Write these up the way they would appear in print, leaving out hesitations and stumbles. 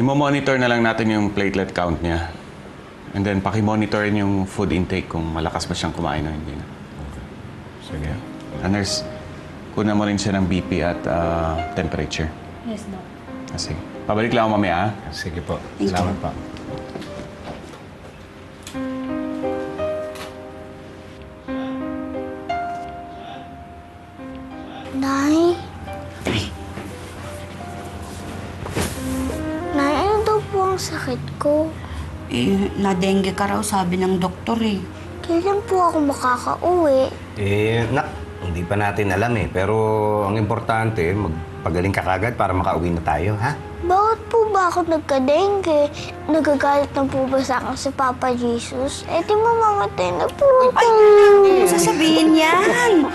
Imo-monitor na lang natin yung platelet count niya. And then, paki-monitorin yung food intake kung malakas ba siyang kumain o hindi na. Sige. Nurse, kunan mo rin siya ng BP at temperature. Yes, Doc. Sige. Pabalik lang ako mamaya, ha? Sige po. Thank Salamat you. po. Nay? Nay, ano daw po ang sakit ko? Na-dengue ka raw, sabi ng doktor eh. Kailan po ako makakauwi? Hindi pa natin alam eh. Pero ang importante, magpagaling ka kagad para makauwi na tayo, ha? Bakit po ba ako nagka-dengue? Nagagalit na po ba sa akin si Papa Jesus? Eh di mamamatay na po ako. Ano sasabihin yan?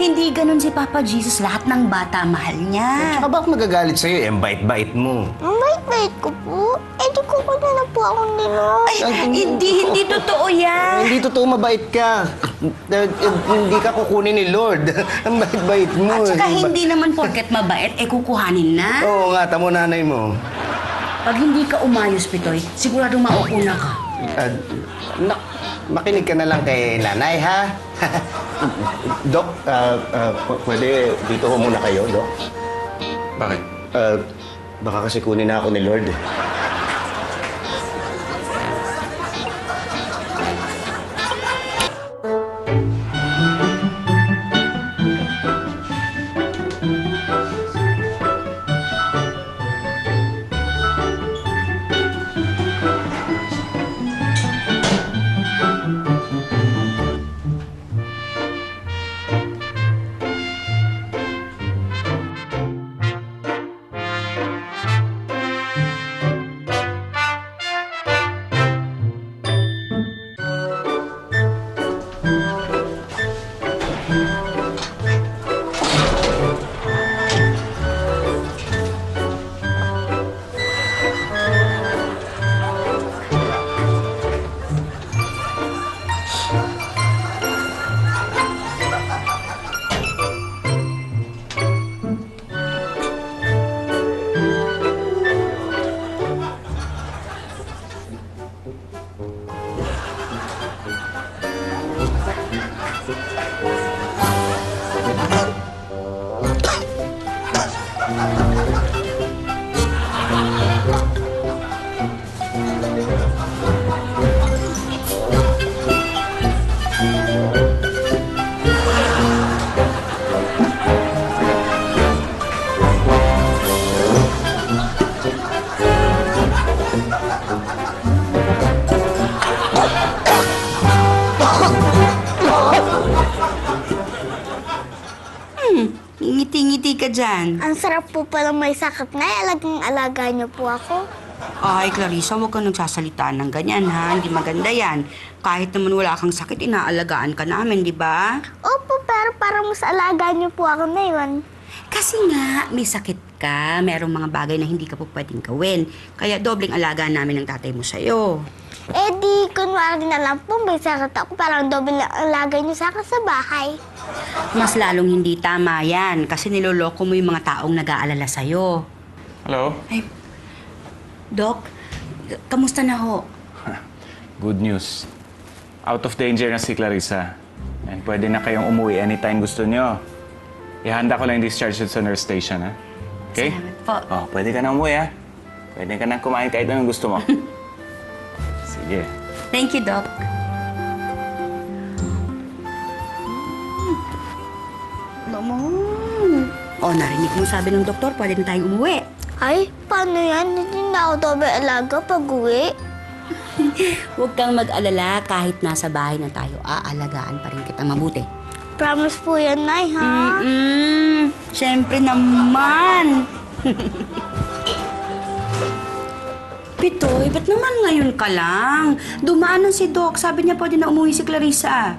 Hindi ganun si Papa Jesus. Lahat ng bata, mahal niya. Tsaka ba ako magagalit sa'yo? Eh, ang bait-bait mo. Ang bait-bait ko po. Eh di ko na po akong nilok. Hindi totoo yan. Hindi totoo, mabait ka. Hindi ka kukunin ni Lord. Ang bait-bait mo. At saka hindi naman porket mabait, kukuhanin na. Oo nga, tamo nanay mo. Pag hindi ka umayos, Pitoy, sigurado maupo na ka. Makinig ka na lang kay nanay, ha? Dok, pwede dito ho muna kayo, Dok? Bakit? Baka kasi kunin na ako ni Lord. Ngiti-ngiti ka dyan. Ang sarap po palang may sakit na. Alagang-alaga niyo po ako. Ay, Clarissa, huwag kang nagsasalitaan ng ganyan, ha? Hindi maganda yan. Kahit naman wala kang sakit, inaalagaan ka namin, di ba? Opo, pero parang mas alaga niyo po ako na yun. Kasi nga, may sakit ka. Merong mga bagay na hindi ka po pwedeng gawin. Kaya dobleng alagaan namin ng tatay mo sa'yo. Eh di, kunwari na lang po, may sakit ako. Parang doble lang alaga niyo sa akin sa bahay. Mas lalong hindi tama yan kasi niloloko mo yung mga taong nag-aalala sa'yo. Hello? Ay, Doc, kamusta na ho? Good news. Out of danger na si Clarissa. And pwede na kayong umuwi anytime gusto nyo. Ihanda ko lang yung discharge sa nurse station, ha? Okay? Salamat po. Oh, pwede ka na umuwi, ha? Pwede ka na kumain kahit anong gusto mo. Sige. Thank you, Doc. Oh, narinig mo sabi ng doktor, pwede na tayong umuwi. Ay, paano yan? Hindi na ako doble alaga pag uwi. Huwag kang mag-alala kahit nasa bahay na tayo, aalagaan pa rin kita mabuti. Promise po yan, Nay, ha? Siyempre naman. Pitoy, ba't naman ngayon ka lang? Dumaan na si Doc. Sabi niya pwede na umuwi si Clarissa.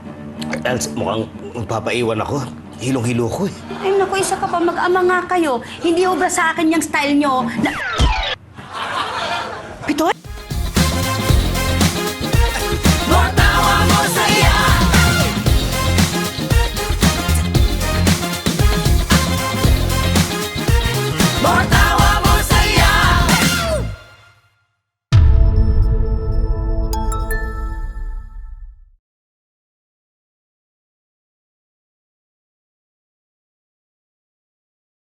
Els, mukhang magpapaiwan ako. Hilong-hilo ko eh. Ay, naku, isa ka pa. Mag-ama nga kayo. Hindi obra sa akin yung style nyo. Pitoy? More